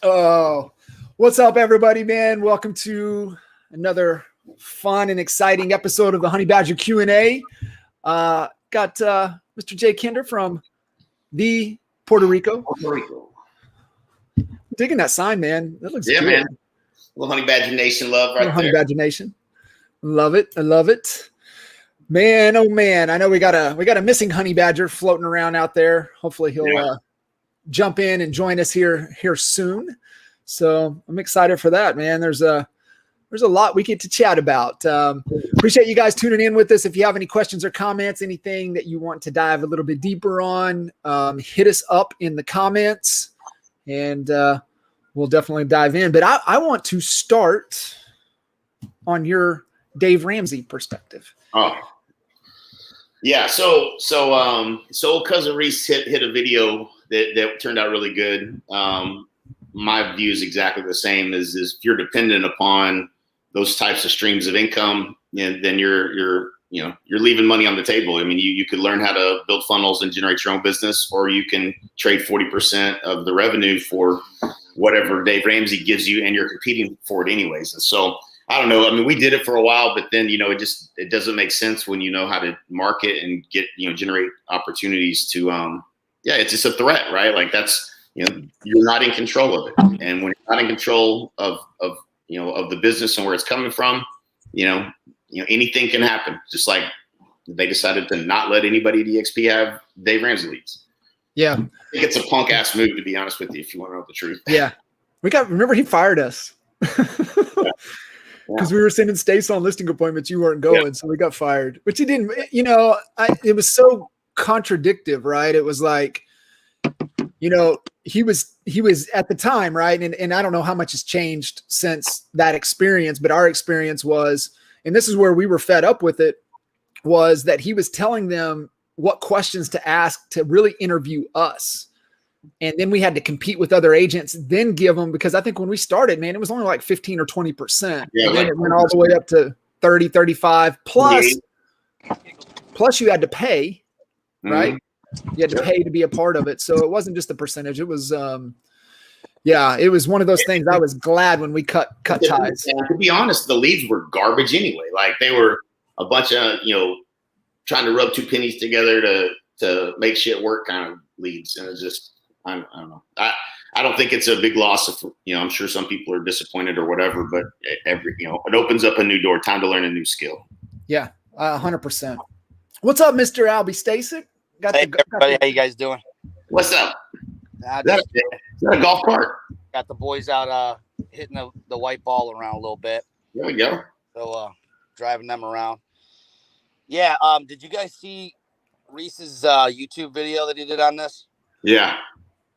Oh, what's up, everybody, man? Welcome to another fun and exciting episode of the Honey Badger Q&A. Got Mr. Jay Kinder from the Puerto Rico. Digging that sign, man. That looks good. Man. A little Honey Badger Nation love right Honey there. Badger Nation. Love it. I love it. Man, oh man. I know we got a missing honey badger floating around out there. Hopefully he'll jump in and join us here soon. So I'm excited for that, man. There's a lot we get to chat about. Appreciate you guys tuning in with us. If you have any questions or comments, anything that you want to dive a little bit deeper on, hit us up in the comments and we'll definitely dive in. But I want to start on your Dave Ramsey perspective. Oh, yeah. So cousin Reese hit a video that turned out really good. My view is exactly the same. Is if you're dependent upon those types of streams of income, then you're leaving money on the table. I mean, you could learn how to build funnels and generate your own business, or you can trade 40% of the revenue for whatever Dave Ramsey gives you, and you're competing for it anyways. And so I don't know. I mean, we did it for a while, but then, it doesn't make sense when you know how to market and get, generate opportunities to, it's just a threat, right? Like that's, you're not in control of it. And when you're not in control of the business and where it's coming from, anything can happen. Just like they decided to not let anybody at EXP have Dave Ramsey leads. Yeah. I think it's a punk ass move, to be honest with you, if you want to know the truth. Yeah. Remember he fired us. Because we were sending Stace on listing appointments, you weren't going, so we got fired. Which he didn't, it was so contradictive, right? It was like, he was at the time, right? And I don't know how much has changed since that experience, but our experience was, and this is where we were fed up with it, was that he was telling them what questions to ask to really interview us. And then we had to compete with other agents, then give them, because I think when we started, man, it was only like 15 or 20%. Yeah, and then it went all the way up to 30, 35 plus you had to pay, right? You had to pay to be a part of it. So it wasn't just the percentage. It was, it was one of those things. I was glad when we cut ties. And to be honest, the leads were garbage anyway. Like they were a bunch of, trying to rub two pennies together to make shit work kind of leads. And it's just, I don't know. I don't think it's a big loss. If I'm sure some people are disappointed or whatever, but it opens up a new door. Time to learn a new skill. Yeah, 100%. What's up, Mr. Albie Stasek? Hey, everybody, how you guys doing? What's up? Is that a golf cart? Got the boys out hitting the white ball around a little bit. There we go. So driving them around. Yeah. Did you guys see Reese's YouTube video that he did on this? Yeah.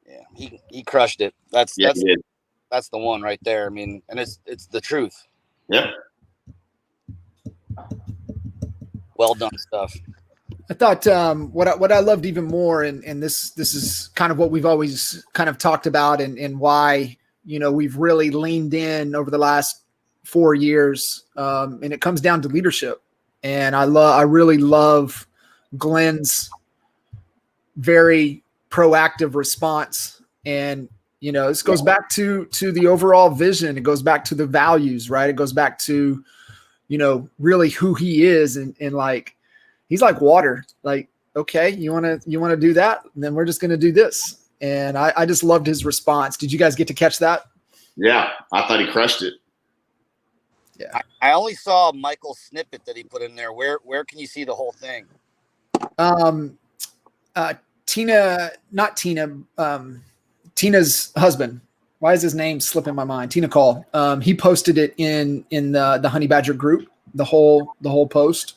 Yeah, he crushed it. That's he did. That's the one right there. I mean, and it's the truth. Yeah. Well done stuff. I thought what I loved even more, and this is kind of what we've always kind of talked about, and why we've really leaned in over the last 4 years, and it comes down to leadership. And I really love Glenn's very proactive response. And, this goes back to the overall vision. It goes back to the values, right? It goes back to, really who he is. And like, he's like water, like, okay, you want to do that? And then we're just going to do this. And I just loved his response. Did you guys get to catch that? Yeah. I thought he crushed it. Yeah. I only saw Michael's snippet that he put in there. Where can you see the whole thing? Tina's husband. Why is his name slipping my mind? Tina Call. He posted it in the Honey Badger group, the whole post.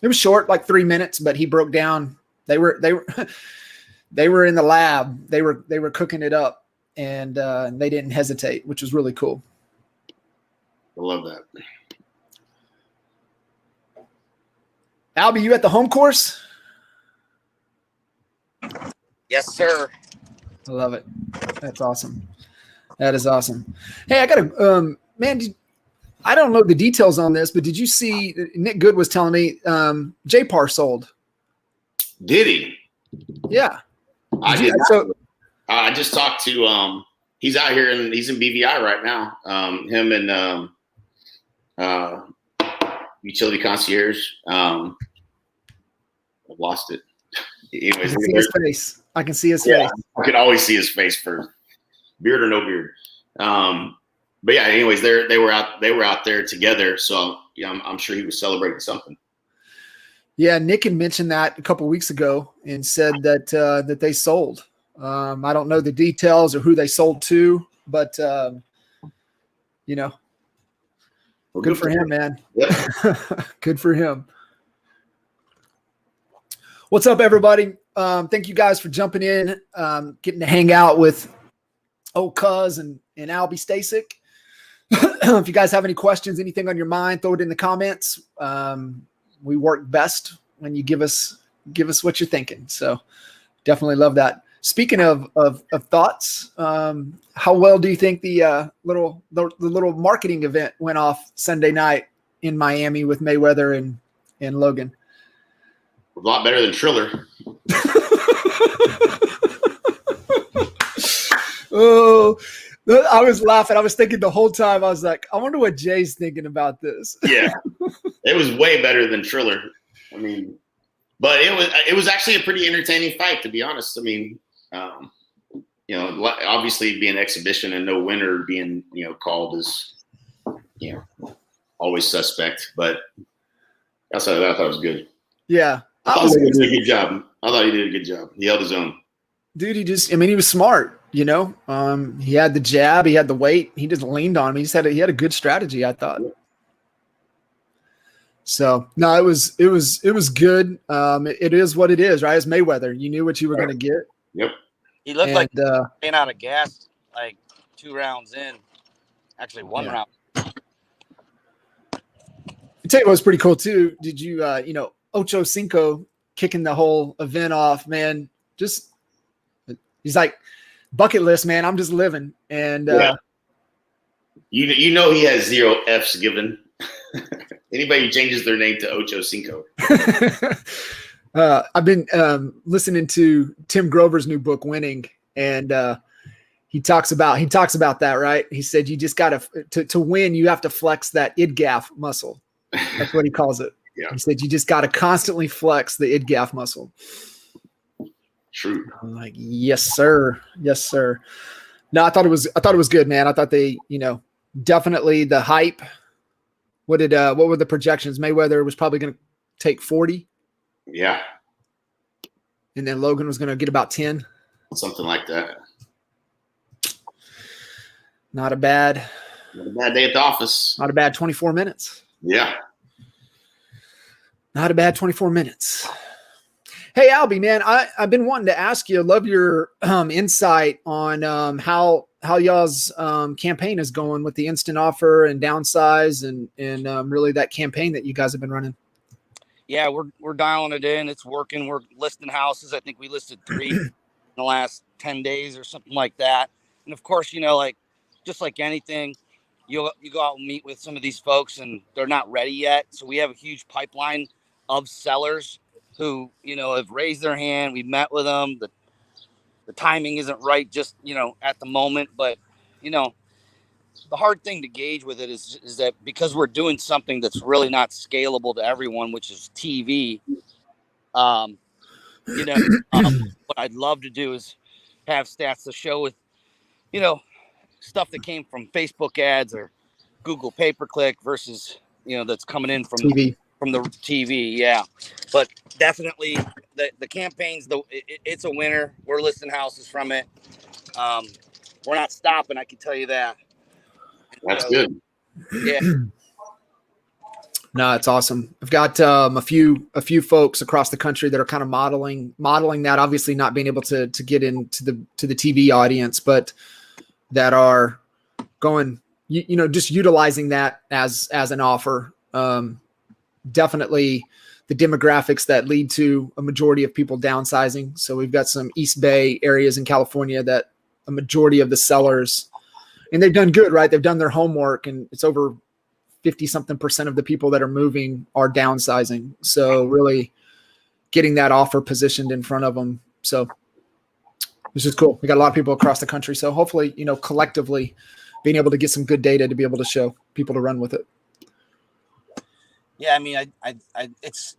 It was short, like 3 minutes, but he broke down. They were in the lab. They were cooking it up, and they didn't hesitate, which was really cool. I love that. Albie, you at the home course? Yes, sir. I love it. That's awesome. That is awesome. Hey, I got to, man, I don't know the details on this, but did you see Nick Good was telling me JPAR sold? Did he? Yeah. I I just talked to he's out here and he's in BVI right now. Him and Utility Concierge. I've lost it. Anyways, I can see his face. I can see his face. I could always see his face for beard or no beard. But yeah, anyways, they were out there together. So yeah, I'm sure he was celebrating something. Yeah, Nick had mentioned that a couple of weeks ago and said that that they sold. I don't know the details or who they sold to, but you know, Well, good for him, man. Yep. Good for him. What's up, everybody? Thank you guys for jumping in, getting to hang out with old Cuz and Albie Stasek. If you guys have any questions, anything on your mind, throw it in the comments. We work best when you give us what you're thinking. So definitely love that. Speaking of thoughts, how well do you think the little marketing event went off Sunday night in Miami with Mayweather and Logan? A lot better than Triller. Oh, I was laughing. I was thinking the whole time. I was like, I wonder what Jay's thinking about this. Yeah, it was way better than Triller. I mean, but it was actually a pretty entertaining fight, to be honest. I mean, you know, obviously being an exhibition and no winner being, you know, called is, you know, always suspect. But I thought it was good. Yeah, I thought he did a good job. I thought he did a good job. He held his own. Dude, he was smart. You know, he had the jab, he had the weight, he just leaned on him. He had a good strategy, I thought. So no, it was good. It is what it is, right? It's Mayweather. You knew what you were going to get. Yep. He looked like ran out of gas like 2 rounds in. Actually, one round. I tell you what was pretty cool too. Did you Ocho Cinco kicking the whole event off, man? Just he's like, bucket list, man. I'm just living. And you know he has 0 F's given. Anybody who changes their name to Ocho Cinco. I've been listening to Tim Grover's new book, Winning, and he talks about that, right? He said you just got to win, you have to flex that id-gaff muscle. That's what he calls it. Yeah. He said you just got to constantly flex the id-gaff muscle. True. I'm like, yes, sir. Yes, sir. No, I thought it was good, man. I thought they, definitely the hype. What were the projections? Mayweather was probably going to take 40. Yeah. And then Logan was going to get about 10. Something like that. Not a bad day at the office. Not a bad 24 minutes. Yeah. Not a bad 24 minutes. Hey, Albie, man, I've been wanting to ask you. I love your insight on how y'all's campaign is going with the instant offer and downsize and really that campaign that you guys have been running. Yeah, we're dialing it in. It's working. We're listing houses. I think we listed 3 in the last 10 days or something like that. And of course, like just like anything, you go out and meet with some of these folks and they're not ready yet. So we have a huge pipeline of sellers who, have raised their hand. We met with them. The timing isn't right just, at the moment. But, the hard thing to gauge with it is that because we're doing something that's really not scalable to everyone, which is TV, what I'd love to do is have stats to show with, stuff that came from Facebook ads or Google pay-per-click versus, that's coming in from TV. From the TV, yeah. But definitely the campaigns, it's a winner. We're listing houses from it. We're not stopping, I can tell you that. That's good. Yeah. No, it's awesome. I've got a few folks across the country that are kind of modeling that. Obviously, not being able to get into the TV audience, but that are going, just utilizing that as an offer. Definitely the demographics that lead to a majority of people downsizing. So we've got some East Bay areas in California that a majority of the sellers, and they've done good, right? They've done their homework, and it's over 50-something% of the people that are moving are downsizing. So really getting that offer positioned in front of them. So which is cool. We got a lot of people across the country. So hopefully, collectively being able to get some good data to be able to show people to run with it. Yeah. I mean, it's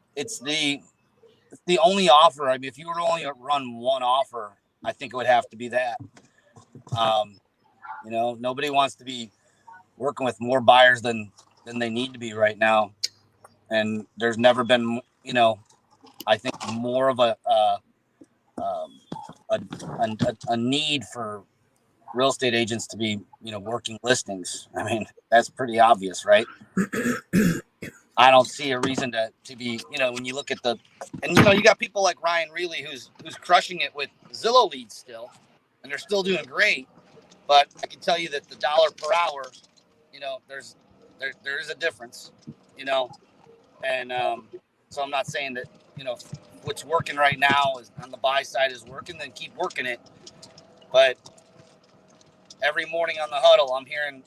the only offer. I mean, if you were to only run one offer, I think it would have to be that. Nobody wants to be working with more buyers than they need to be right now. And there's never been, I think more of a need for real estate agents to be, working listings. I mean, that's pretty obvious, right? I don't see a reason to be, when you look at you got people like Ryan Reilly who's crushing it with Zillow leads still, and they're still doing great. But I can tell you that the dollar per hour, there is a difference, and so I'm not saying that, what's working right now is on the buy side is working, then keep working it. But every morning on the huddle, I'm hearing,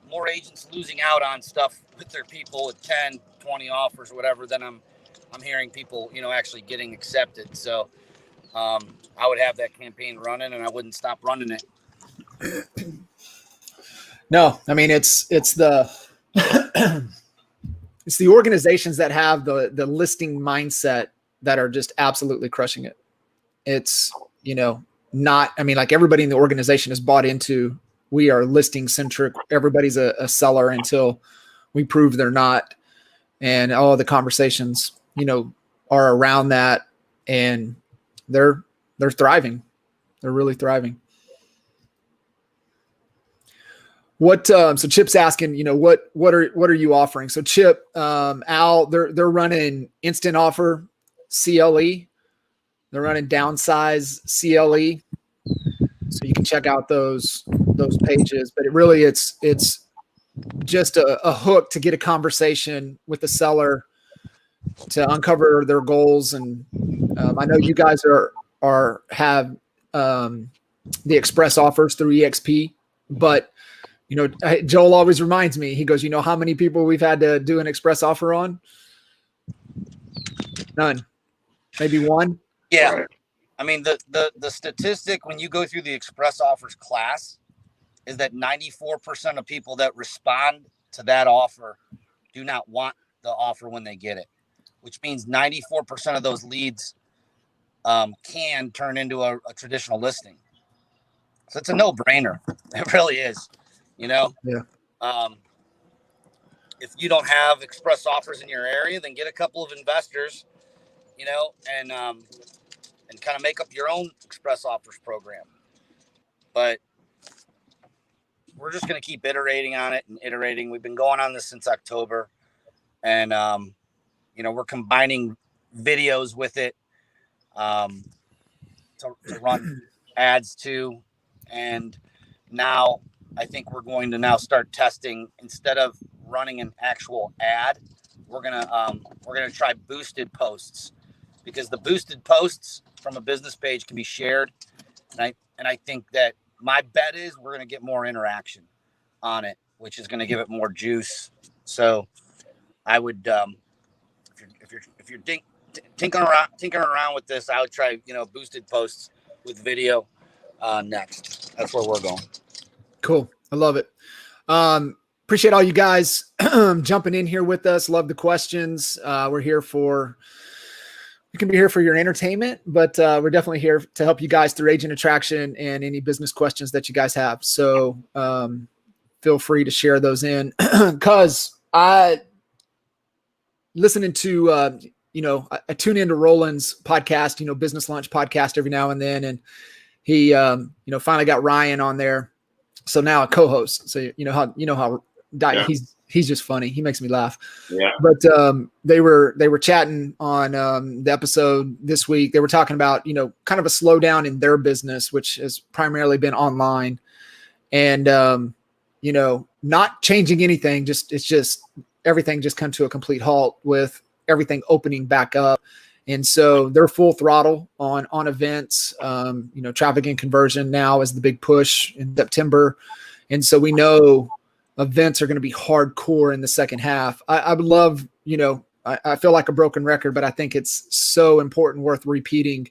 more agents losing out on stuff with their people with 10, 20 offers or whatever than I'm hearing people, actually getting accepted. So I would have that campaign running, and I wouldn't stop running it. No, I mean, it's the it's the organizations that have the listing mindset that are just absolutely crushing it. It's, not, I mean, like everybody in the organization is bought into, we are listing centric. Everybody's a seller until we prove they're not. And all the conversations, are around that, and they're thriving. They're really thriving. What so Chip's asking, what are you offering? So Chip, Al, they're running instant offer CLE. They're running downsize CLE. So you can check out those pages, but it's just a hook to get a conversation with the seller to uncover their goals. And I know you guys have the express offers through EXP, but Joel always reminds me, he goes, how many people we've had to do an express offer on? None, maybe one. Yeah. Right. I mean, the statistic when you go through the express offers class is that 94% of people that respond to that offer do not want the offer when they get it, which means 94% of those leads can turn into a traditional listing. So it's a no-brainer. It really is, Yeah. If you don't have express offers in your area, then get a couple of investors, and kind of make up your own express offers program. But we're just going to keep iterating on it and iterating. We've been going on this since October, and we're combining videos with it to run ads to. And now I think we're going to now start testing, instead of running an actual ad, we're gonna try boosted posts, because the boosted posts from a business page can be shared, and I think that my bet is we're gonna get more interaction on it, which is gonna give it more juice. So I would, if you're tinkering around with this, I would try boosted posts with video next. That's where we're going. Cool. I love it. Appreciate all you guys jumping in here with us. Love the questions. We can be here for your entertainment, but we're definitely here to help you guys through agent attraction and any business questions that you guys have. So feel free to share those in, because listening to, I tune into Roland's podcast, Business Lunch podcast every now and then. And he, finally got Ryan on there. So now a co-host. So, Yeah. he's just funny. He makes me laugh. Yeah. But they were chatting on the episode this week. They were talking about, kind of a slowdown in their business, which has primarily been online, and, not changing anything. It's just everything just come to a complete halt with everything opening back up. And so they're full throttle on events. Traffic and conversion now is the big push in September. And so we know events are going to be hardcore in the second half. I would love, I feel like a broken record, but I think it's so important, worth repeating,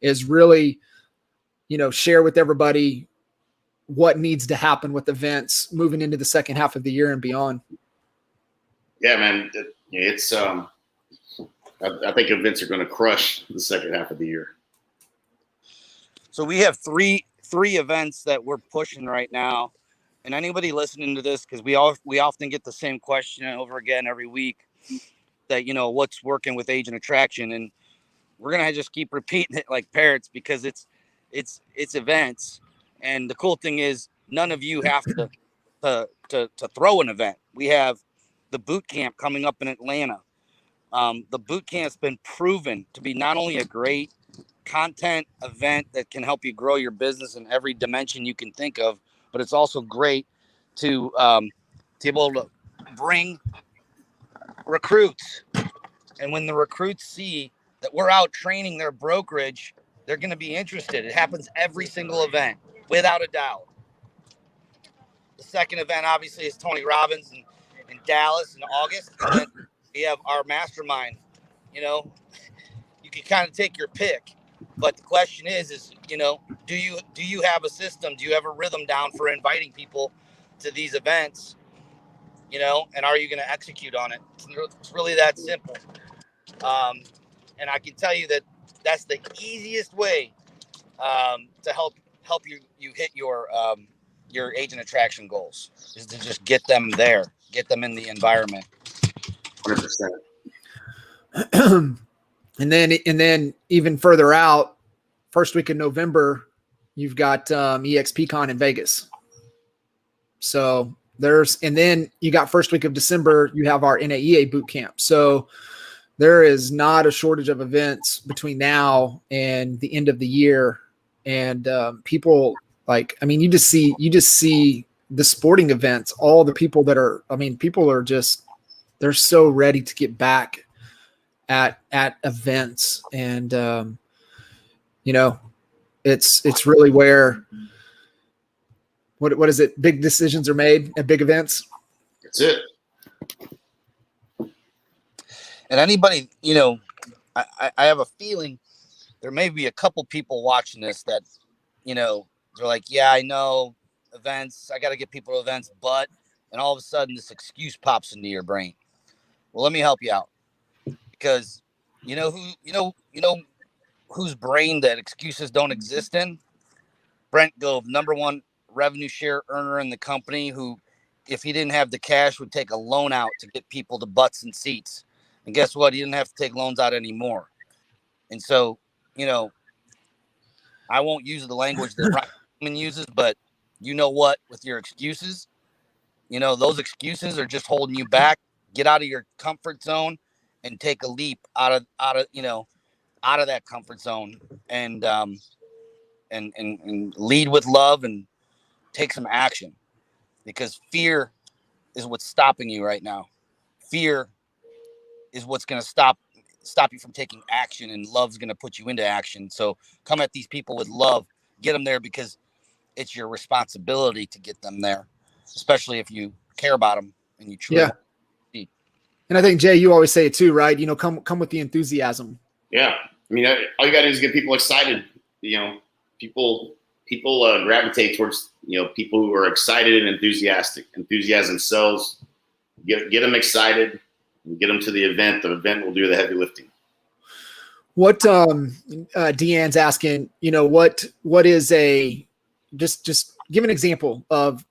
is really, share with everybody what needs to happen with events moving into the second half of the year and beyond. Yeah, man. It's I think events are going to crush the second half of the year. So we have three events that we're pushing right now. And anybody listening to this, because we often get the same question over again every week, that, what's working with agent attraction. And we're going to just keep repeating it like parrots, because it's events. And the cool thing is, none of you have to throw an event. We have the boot camp coming up in Atlanta. The boot camp's been proven to be not only a great content event that can help you grow your business in every dimension you can think of, but it's also great to be able to bring recruits. And when the recruits see that we're out training their brokerage, they're going to be interested. It happens every single event, without a doubt. The second event, obviously, is Tony Robbins in Dallas in August. And then we have our mastermind. You can kind of take your pick. But the question is, do you have a system? Do you have a rhythm down for inviting people to these events? And are you going to execute on it? It's really that simple. And I can tell you that that's the easiest way to help you hit your agent attraction goals, is to just get them there, get them in the environment. 100%. And then even further out, first week of November, you've got EXPCon in Vegas. So and then you got first week of December, you have our NAEA boot camp. So there is not a shortage of events between now and the end of the year. And people you just see the sporting events, all the people that are, people are just, they're so ready to get back at events. And, it's really where, what is it? Big decisions are made at big events. That's it. And anybody, I have a feeling there may be a couple people watching this that, they're like, yeah, I know events, I got to get people to events, and all of a sudden this excuse pops into your brain. Well, let me help you out, because whose brain that excuses don't exist in? Brent Gove, #1 revenue share earner in the company, who, if he didn't have the cash, would take a loan out to get people to butts and seats. And guess what? He didn't have to take loans out anymore. And so, I won't use the language that Ryan uses, but with your excuses, those excuses are just holding you back. Get out of your comfort zone and take a leap out of that comfort zone, and lead with love and take some action, because fear is what's stopping you right now. Fear is what's going to stop you from taking action, and love's going to put you into action. So come at these people with love, get them there, because it's your responsibility to get them there, especially if you care about them and you truly. Yeah. And I think, Jay, you always say it too, right? Come with the enthusiasm. Yeah. all you got to do is get people excited. People gravitate towards, people who are excited and enthusiastic. Enthusiasm sells. Get them excited and get them to the event. The event will do the heavy lifting. What Deanne's asking, what is just give an example of,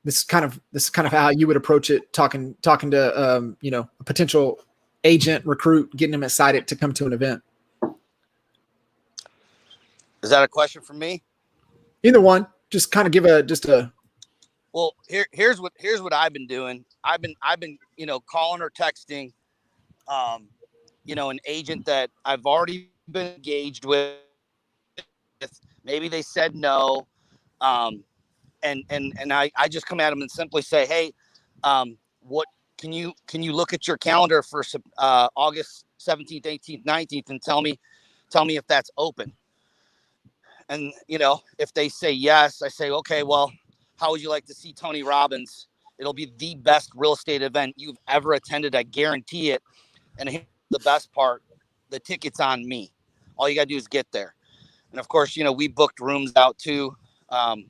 this is kind of how you would approach it, talking to a potential agent, recruit, getting them excited to come to an event. Is that a question for me? Either one. Just kind of give a. Well, here's what I've been doing. I've been calling or texting, an agent that I've already been engaged with. Maybe they said no, and I just come at them and simply say, hey, what can you look at your calendar for August 17th, 18th, 19th, and tell me if that's open. And if they say yes, I say, okay, well, how would you like to see Tony Robbins? It'll be the best real estate event you've ever attended. I guarantee it. And here's the best part: the ticket's on me. All you gotta do is get there. And of course, we booked rooms out too,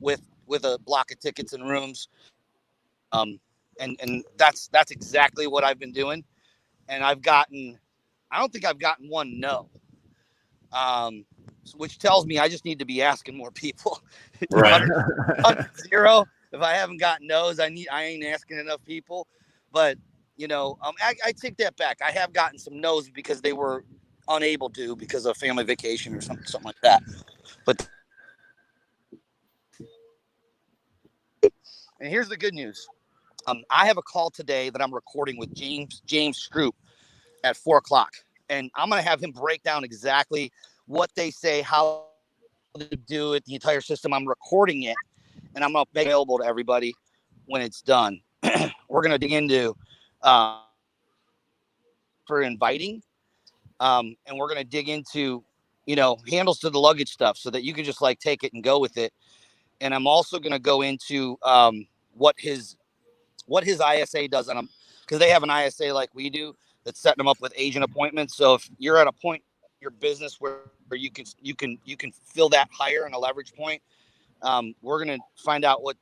with a block of tickets and rooms. And that's exactly what I've been doing. And I don't think I've gotten one no. Which tells me I just need to be asking more people. Right. 0. If I haven't gotten no's, I ain't asking enough people. But I take that back. I have gotten some no's because they were unable to because of family vacation or something like that. But and here's the good news. I have a call today that I'm recording with James Stroop at 4:00, and I'm going to have him break down exactly what they say, how they do it, the entire system. I'm recording it, and I'm going to make it available to everybody when it's done. We're going to dig into for inviting, and we're going to dig into handles to the luggage stuff so that you can just like take it and go with it. And I'm also going to go into what his ISA does on them, because they have an ISA like we do that's setting them up with agent appointments. So if you're at a point in your business where you can fill that higher in a leverage point, we're going to find out what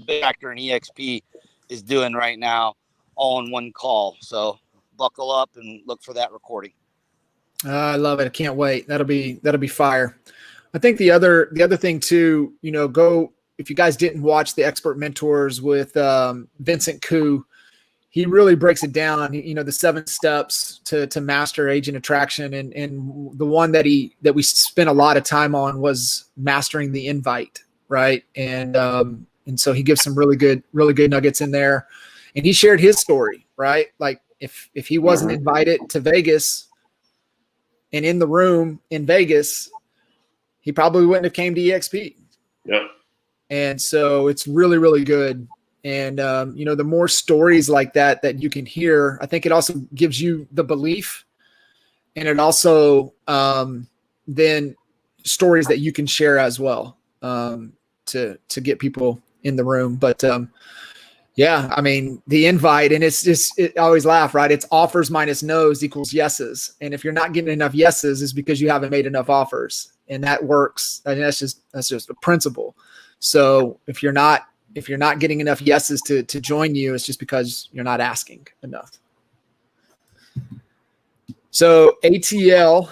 Big Factor and EXP is doing right now, all in one call. So buckle up and look for that recording. I love it. I can't wait. That'll be fire. I think the other thing too, go, if you guys didn't watch the Expert Mentors with Vincent Koo, he really breaks it down, the 7 steps to master agent attraction. And the one that we spent a lot of time on was mastering the invite. Right. And so he gives some really good nuggets in there, and he shared his story, right? Like if he wasn't invited to Vegas and in the room in Vegas, he probably wouldn't have came to EXP. Yep. And so it's really, really good. And, the more stories like that you can hear, I think it also gives you the belief, and it also then stories that you can share as well to get people in the room. But yeah, I mean, the invite, and I always laugh, right? It's offers minus no's equals yeses. And if you're not getting enough yeses, it's because you haven't made enough offers, and that works. I mean, that's just a principle. So if you're not getting enough yeses to join you, it's just because you're not asking enough. So ATL,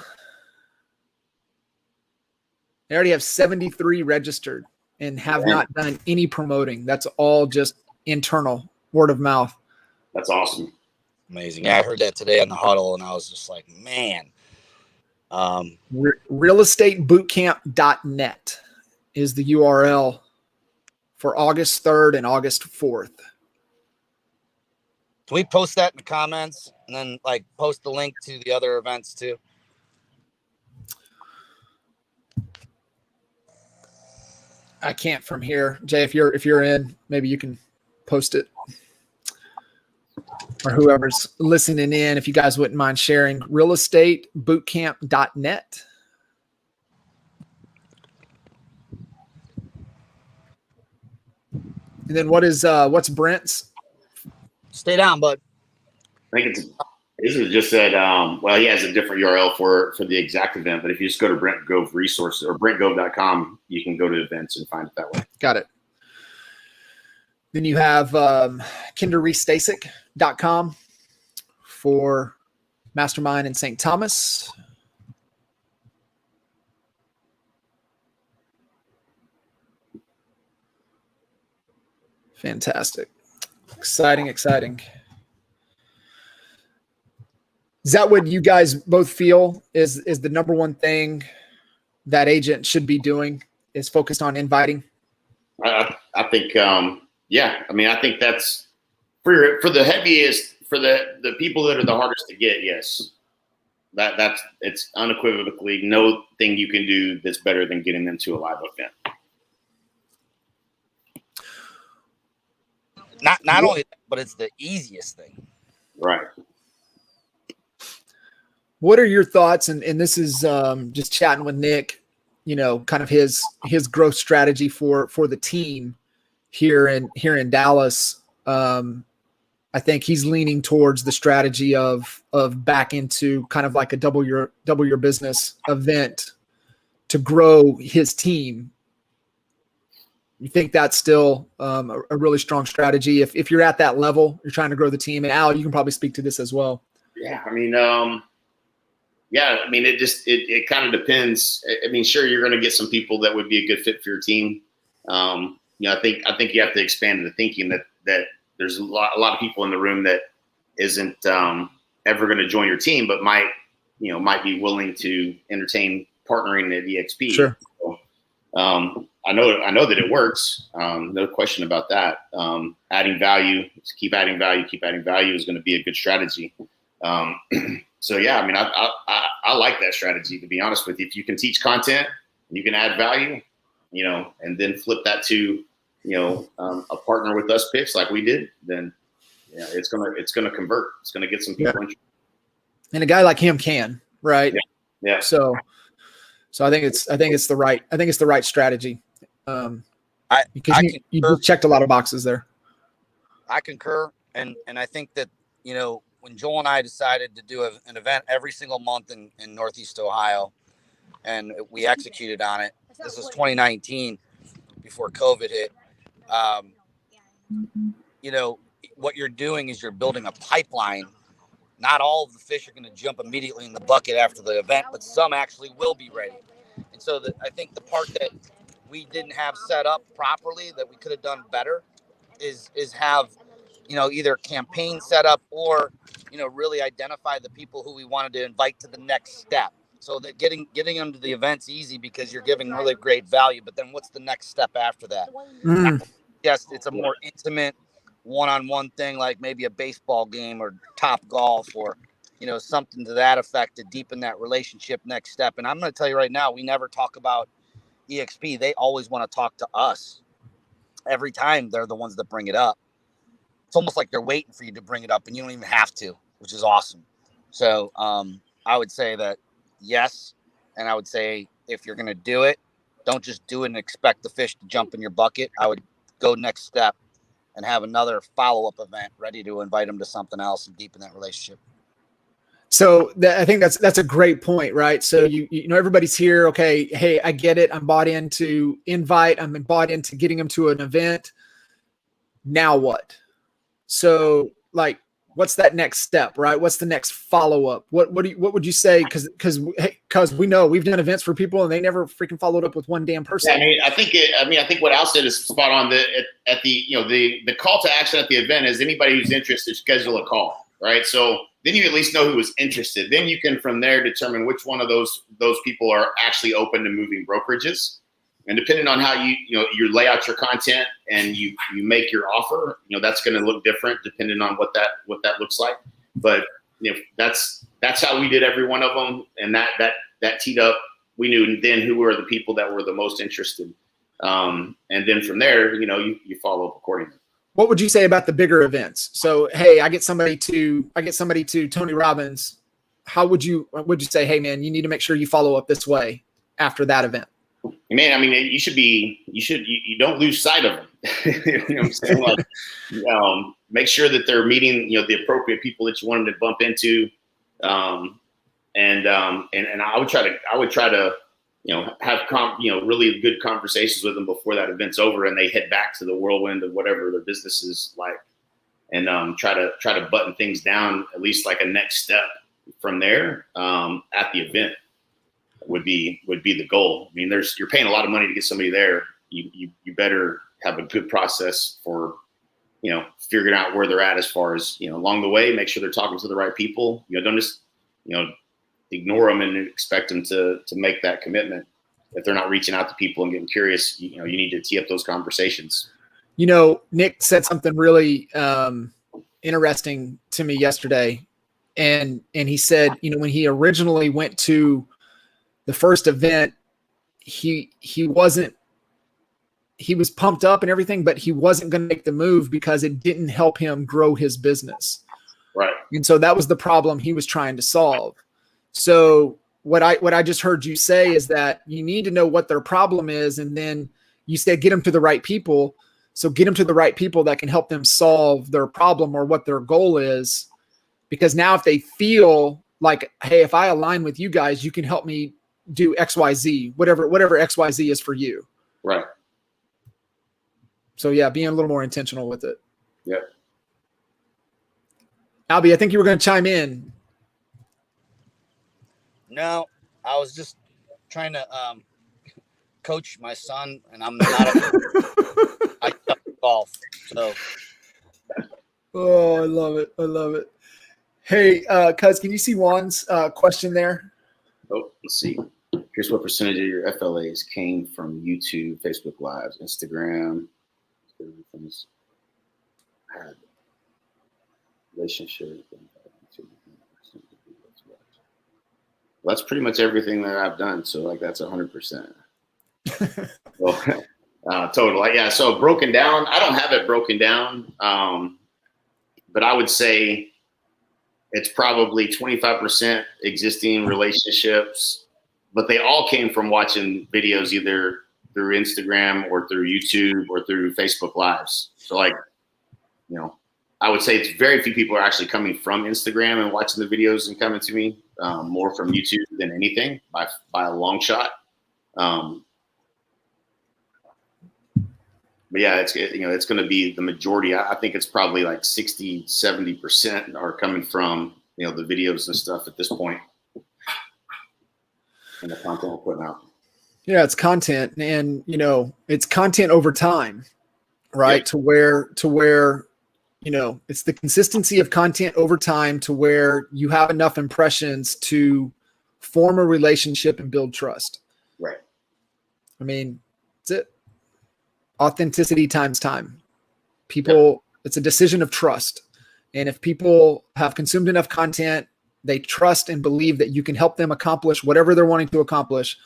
they already have 73 registered and have not done any promoting. That's all just internal word of mouth. That's awesome. Amazing. Yeah, I heard that today on the huddle, and I was just like, man. Realestatebootcamp.net is the URL for August 3rd and August 4th. Can we post that in the comments and then like post the link to the other events too? I can't from here. Jay, if you're in, maybe you can post it. Or whoever's listening in, if you guys wouldn't mind sharing, realestatebootcamp.net. And then what's Brent's? Stay down, bud. I think this is just said, he has a different URL for the exact event, but if you just go to Brent Gove resources or BrentGove.com, you can go to events and find it that way. Got it. Then you have kinderreestasek.com for Mastermind in St. Thomas. Fantastic. Exciting. Is that what you guys both feel is the number one thing that agent should be doing, is focused on inviting? I think, yeah. I mean, I think that's for the heaviest, for the people that are the hardest to get. Yes, that's it's unequivocally no thing you can do that's better than getting them to a live event. Not only that, but it's the easiest thing. Right. What are your thoughts? And this is just chatting with Nick, kind of his growth strategy for the team here in Dallas. I think he's leaning towards the strategy of back into kind of like a double your business event to grow his team. You think that's still a really strong strategy if you're at that level, you're trying to grow the team? And Al, you can probably speak to this as well. Yeah, I mean, it kind of depends. I mean, sure, you're going to get some people that would be a good fit for your team. I think you have to expand the thinking that there's a lot of people in the room that isn't ever going to join your team, but might be willing to entertain partnering at EXP. Sure. So, I know that it works. No question about that. Adding value, keep adding value is going to be a good strategy. So yeah, I mean, I like that strategy, to be honest with you. If you can teach content, you can add value, and then flip that to, a partner with us pitch like we did, then it's gonna convert. It's gonna get some people interested. And a guy like him can, right? Yeah. So I think it's the right strategy. Because you just checked a lot of boxes there. I concur, and I think that when Joel and I decided to do an event every single month in Northeast Ohio, and we executed on it. This was 2019, before COVID hit. What you're doing is you're building a pipeline. Not all of the fish are going to jump immediately in the bucket after the event, but some actually will be ready. And so I think the part that we didn't have set up properly that we could have done better is have, either campaign set up or, really identify the people who we wanted to invite to the next step. So that getting them to the event's easy because you're giving really great value. But then what's the next step after that? Yes, it's a more intimate one-on-one thing, like maybe a baseball game or Top Golf or, something to that effect to deepen that relationship next step. And I'm going to tell you right now, we never talk about EXP. They always want to talk to us. Every time they're the ones that bring it up. It's almost like they're waiting for you to bring it up and you don't even have to, which is awesome. So I would say that yes. And I would say if you're going to do it, don't just do it and expect the fish to jump in your bucket. I would go next step and have another follow-up event ready to invite them to something else and deepen that relationship. So I think that's a great point, right? So everybody's here. Okay. Hey, I get it. I'm bought into invite. I'm bought into getting them to an event. Now what? So what's that next step, right? What's the next follow-up? What would you say? Cause we know we've done events for people and they never freaking followed up with one damn person. Yeah, I think what Al said is spot on. The call to action at the event is anybody who's interested, schedule a call, right? So then you at least know who was interested. Then you can from there determine which one of those people are actually open to moving brokerages. And depending on how you lay out your content and you make your offer, that's going to look different depending on what that looks like. But that's how we did every one of them, and that teed up. We knew then who were the people that were the most interested, and then from there, you follow up accordingly. What would you say about the bigger events? So hey, I get somebody to Tony Robbins. How would you say, hey man, you need to make sure you follow up this way after that event? Man, I mean, you don't lose sight of them. You know what I'm saying? Like, make sure that they're meeting, the appropriate people that you want them to bump into. And I would try to, have really good conversations with them before that event's over and they head back to the whirlwind of whatever their business is like, and try to button things down, at least like a next step from there, at the event. Would be the goal. I mean, you're paying a lot of money to get somebody there. You better have a good process for, figuring out where they're at as far as, along the way, make sure they're talking to the right people. Don't just, ignore them and expect them to make that commitment. If they're not reaching out to people and getting curious, you need to tee up those conversations. Nick said something really interesting to me yesterday. And he said, when he originally went to the first event, he was pumped up and everything, but he wasn't going to make the move because it didn't help him grow his business. Right. And so that was the problem he was trying to solve. So what I just heard you say is that you need to know what their problem is. And then you said, get them to the right people. So get them to the right people that can help them solve their problem or what their goal is. Because now if they feel like, hey, if I align with you guys, you can help me do XYZ, whatever XYZ is for you. Right. So yeah, being a little more intentional with it. Yep. Albie, I think you were going to chime in. No, I was just trying to coach my son, and I'm not I suck at golf. So Oh, I love it. I love it. Hey, Cuz, can you see Juan's question there? Oh, let's see. Here's what percentage of your FLAs came from YouTube, Facebook Lives, Instagram, relationship. Well, that's pretty much everything that I've done. So like that's 100%. Total. Yeah. So broken down, I don't have it broken down. But I would say it's probably 25% existing relationships, but they all came from watching videos either through Instagram or through YouTube or through Facebook Lives. So like, I would say it's very few people are actually coming from Instagram and watching the videos and coming to me, more from YouTube than anything by a long shot. But yeah, it's going to be the majority. I think it's probably like 60, 70% are coming from, the videos and stuff at this point and the content we're putting out. Yeah, it's content, and it's content over time, right? Yeah. To where it's the consistency of content over time to where you have enough impressions to form a relationship and build trust. Right. I mean, that's it. Authenticity times time. People, It's a decision of trust. And if people have consumed enough content, they trust and believe that you can help them accomplish whatever they're wanting to accomplish.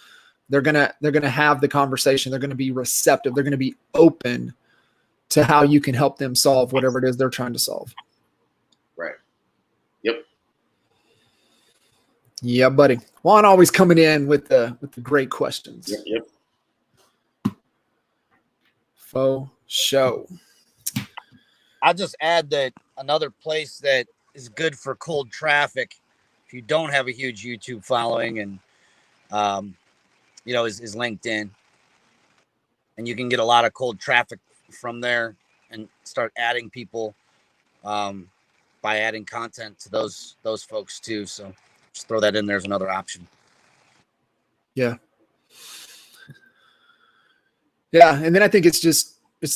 They're gonna have the conversation. They're gonna be receptive. They're gonna be open to how you can help them solve whatever it is they're trying to solve. Right. Yep. Yeah, buddy. Juan always coming in with the great questions. Yep. Faux show. I'll just add that another place that is good for cold traffic, if you don't have a huge YouTube following, and is LinkedIn, and you can get a lot of cold traffic from there and start adding people by adding content to those folks too. So just throw that in there as another option. Yeah. Yeah. And then I think it's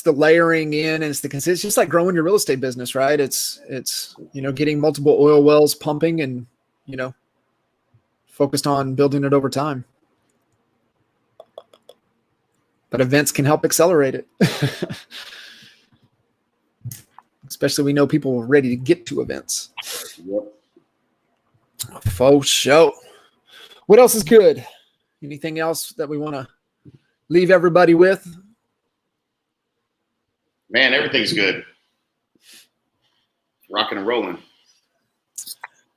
the layering in, and it's just like growing your real estate business, right? It's getting multiple oil wells pumping and, focused on building it over time. But events can help accelerate it. Especially we know people are ready to get to events. Yep. Faux show. What else is good? Anything else that we want to leave everybody with? Man, everything's good. Rocking and rolling.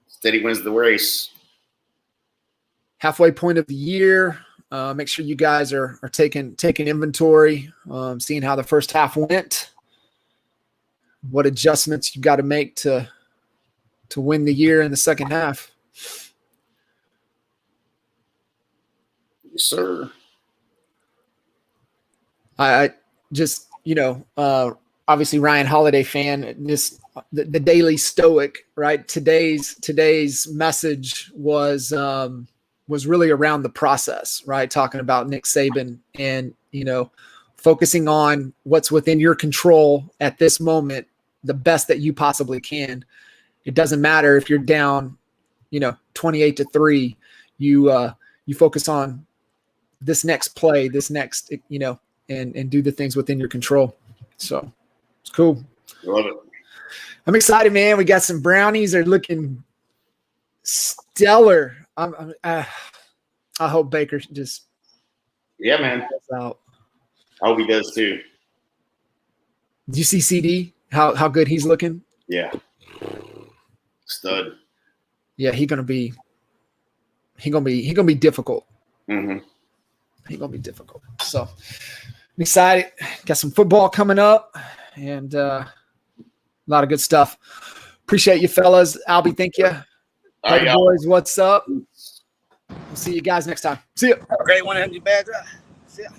Steady wins the race. Halfway point of the year. Make sure you guys are taking inventory, seeing how the first half went, what adjustments you got to make to win the year in the second half. Yes, sir. I just, obviously Ryan Holiday fan, the Daily Stoic, right? Today's message was really around the process, right? Talking about Nick Saban and, focusing on what's within your control at this moment, the best that you possibly can. It doesn't matter if you're down, 28-3, you focus on this next play, this next, and do the things within your control. So it's cool. Love it. I'm excited, man. We got some brownies. They're looking stellar. I hope Baker just man. Out. I hope he does too. Did you see CD? How good he's looking? Yeah. Stud. Yeah, he's gonna be difficult. Mm-hmm. He's gonna be difficult. So I'm excited. Got some football coming up and a lot of good stuff. Appreciate you fellas. Albie, thank you. All right, boys, what's up? We'll see you guys next time. See ya. Have a great one, Andy Badger. See ya.